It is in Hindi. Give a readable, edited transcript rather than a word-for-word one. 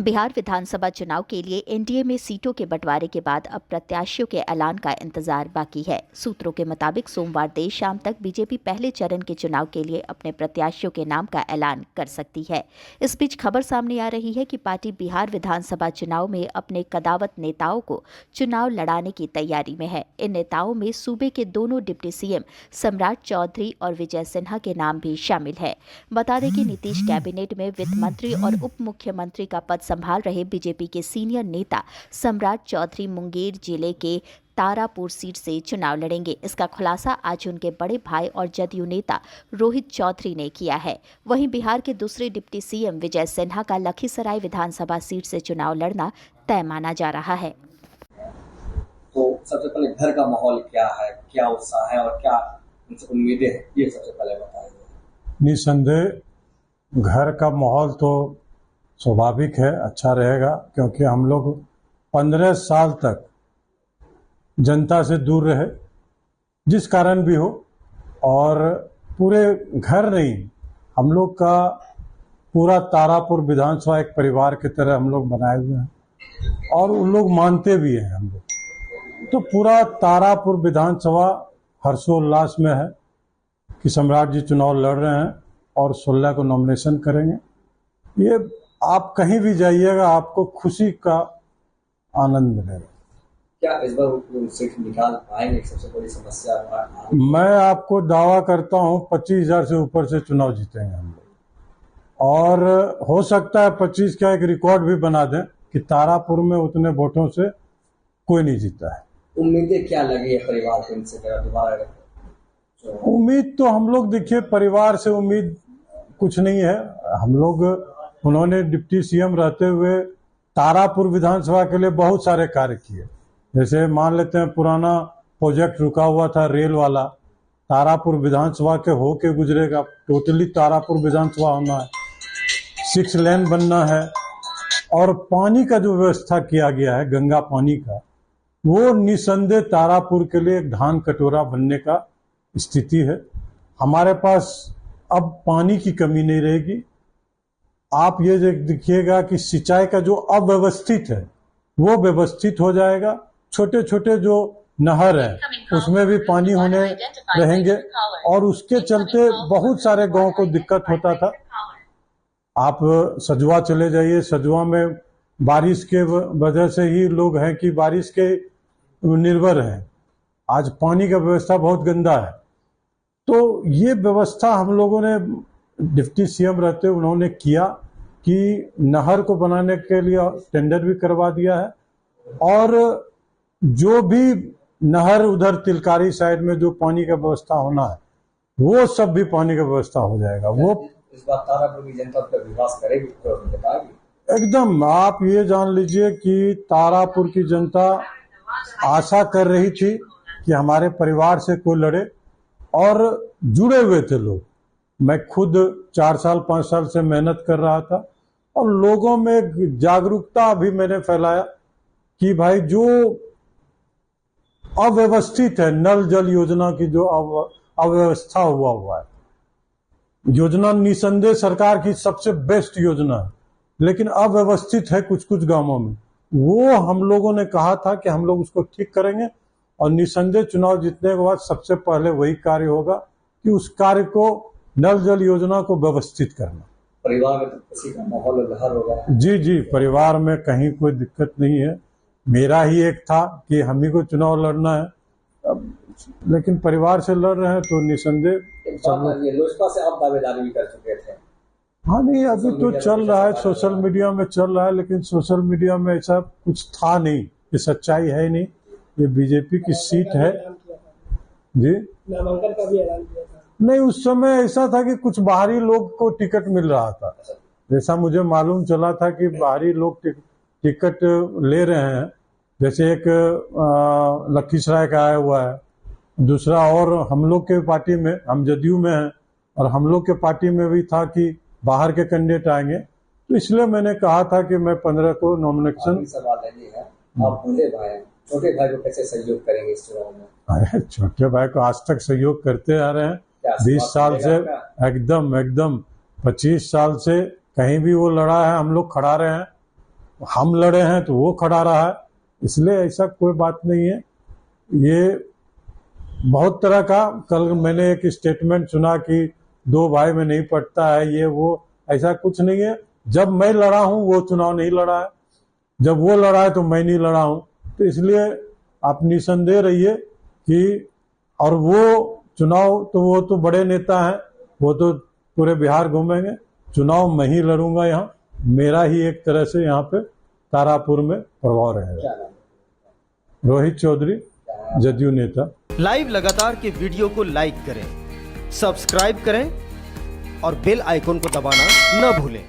बिहार विधानसभा चुनाव के लिए एनडीए में सीटों के बंटवारे के बाद अब प्रत्याशियों के ऐलान का इंतजार बाकी है। सूत्रों के मुताबिक सोमवार देर शाम तक बीजेपी पहले चरण के चुनाव के लिए अपने प्रत्याशियों के नाम का ऐलान कर सकती है। इस बीच खबर सामने आ रही है कि पार्टी बिहार विधानसभा चुनाव में अपने कदावत नेताओं को चुनाव लड़ाने की तैयारी में है। इन नेताओं में सूबे के दोनों डिप्टी सीएम सम्राट चौधरी और विजय सिन्हा के नाम भी शामिल है। बता दें कि नीतीश कैबिनेट में वित्त मंत्री और उप मुख्यमंत्री का पद संभाल रहे बीजेपी के सीनियर नेता सम्राट चौधरी मुंगेर जिले के तारापुर सीट से चुनाव लड़ेंगे। इसका खुलासा आज उनके बड़े भाई और जदयू नेता रोहित चौधरी ने किया है। वहीं बिहार के दूसरे डिप्टी सीएम विजय सिन्हा का लखीसराय विधानसभा सीट से चुनाव लड़ना तय माना जा रहा है। तो सबसे पहले घर का माहौल क्या है, क्या उत्साह है और क्या उनसे उम्मीदें हैं, ये सबसे पहले बताइए। निसंदेह घर का माहौल तो स्वाभाविक है, अच्छा रहेगा, क्योंकि हम लोग 15 साल तक जनता से दूर रहे, जिस कारण भी हो, और पूरे घर नहीं, हम लोग का पूरा तारापुर विधानसभा एक परिवार की तरह हम लोग बनाए हुए हैं और उन लोग मानते भी हैं हम लोग। तो पूरा तारापुर विधानसभा हर्षोल्लास में है कि सम्राट जी चुनाव लड़ रहे हैं और 16 को नॉमिनेशन करेंगे। ये आप कहीं भी जाइएगा आपको खुशी का आनंद मिलेगा। क्या इस बार सीट निकाल पाएंगे? सबसे बड़ी समस्या मैं आपको दावा करता हूं 25,000 से ऊपर से चुनाव जीतेंगे हम लोग, और हो सकता है 25 का एक रिकॉर्ड भी बना दें कि तारापुर में उतने वोटों से कोई नहीं जीता है। उम्मीदें क्या लगी है परिवार को इनसे दोबारा? उम्मीद तो हम लोग, देखिए, परिवार से उम्मीद कुछ नहीं है। हम लोग, उन्होंने डिप्टी सीएम रहते हुए तारापुर विधानसभा के लिए बहुत सारे कार्य किए। जैसे मान लेते हैं पुराना प्रोजेक्ट रुका हुआ था रेल वाला, तारापुर विधानसभा के होके गुजरेगा, टोटली तारापुर विधानसभा होना है, 6 लेन बनना है, और पानी का जो व्यवस्था किया गया है गंगा पानी का, वो निसंदेह तारापुर के लिए एक धान कटोरा बनने का स्थिति है। हमारे पास अब पानी की कमी नहीं रहेगी। आप ये देखिएगा कि सिंचाई का जो अव्यवस्थित है वो व्यवस्थित हो जाएगा। छोटे छोटे जो नहर है उसमें भी पानी होने रहेंगे, और उसके चलते बहुत सारे गांव को दिक्कत होता था। आप सजवा चले जाइए, सजवा में बारिश के वजह से ही लोग हैं कि बारिश के निर्भर हैं। आज पानी का व्यवस्था बहुत गंदा है। तो ये व्यवस्था हम लोगों ने डिप्टी सीएम रहते उन्होंने किया कि नहर को बनाने के लिए टेंडर भी करवा दिया है, और जो भी नहर उधर तिलकारी साइड में जो पानी का व्यवस्था होना है वो सब भी पानी का व्यवस्था हो जाएगा। वो इस बार तारापुर की जनता पर विश्वास करेगी तो बताएगी एकदम। आप ये जान लीजिए कि तारापुर की जनता आशा कर रही थी कि हमारे परिवार से कोई लड़े, और जुड़े हुए थे लोग। मैं खुद 4 साल 5 साल से मेहनत कर रहा था, और लोगों में जागरूकता भी मैंने फैलाया कि भाई जो अव्यवस्थित है, नल जल योजना की जो अव्यवस्था हुआ है, योजना निसंदेह सरकार की सबसे बेस्ट योजना है, लेकिन अव्यवस्थित है कुछ कुछ गांवों में। वो हम लोगों ने कहा था कि हम लोग उसको ठीक करेंगे, और निसंदेह चुनाव जीतने के बाद सबसे पहले वही कार्य होगा कि उस कार्य को, नल जल योजना को व्यवस्थित करना। परिवार में तो किसी का माहौल लहर होगा? जी, परिवार में कहीं कोई दिक्कत नहीं है। मेरा ही एक था कि हम ही को चुनाव लड़ना है, लेकिन परिवार से लड़ रहे हैं तो निसंदेह सब लोग। लोजपा से आप दावेदारी भी कर चुके थे। हाँ, नहीं, अभी तो चल रहा है, सोशल मीडिया में चल रहा है, लेकिन सोशल मीडिया में ऐसा कुछ था नहीं, ये सच्चाई है नहीं। ये बीजेपी की सीट है जी। नामांकन का भी ऐलान किया था? नहीं, उस समय ऐसा था कि कुछ बाहरी लोग को टिकट मिल रहा था। जैसा मुझे मालूम चला था कि बाहरी लोग टिकट ले रहे हैं। जैसे एक लखीसराय का आया हुआ है, दूसरा, और हम लोग के पार्टी में, हम जदयू में हैं, और हम लोग के पार्टी में भी था कि बाहर के कैंडिडेट आएंगे। तो इसलिए मैंने कहा था कि मैं 15 को नॉमिनेशन। सवाल है, आप बड़े भाई हैं, छोटे भाई को कैसे सहयोग करेंगे इस चुनाव में? अरे, छोटे भाई को आज तक सहयोग करते आ रहे हैं 20 साल से, एकदम 25 साल से कहीं भी वो लड़ा है हम लोग खड़ा रहे हैं, हम लड़े हैं तो वो खड़ा रहा है, इसलिए ऐसा कोई बात नहीं है। ये बहुत तरह का, कल मैंने एक स्टेटमेंट सुना कि दो भाई में नहीं पड़ता है, ये वो, ऐसा कुछ नहीं है। जब मैं लड़ा हूं वो चुनाव नहीं लड़ा है, जब वो लड़ा है तो मैं नहीं लड़ा हूं, तो इसलिए आप निसंदेह रहिए कि, और वो चुनाव तो वो तो बड़े नेता हैं, वो तो पूरे बिहार घूमेंगे, चुनाव मैं ही लड़ूंगा। यहाँ मेरा ही एक तरह से यहाँ पे तारापुर में प्रभाव रहेगा। क्या नाम है? रोहित चौधरी, जदयू नेता। लाइव लगातार के वीडियो को लाइक करें, सब्सक्राइब करें और बेल आइकन को दबाना न भूलें।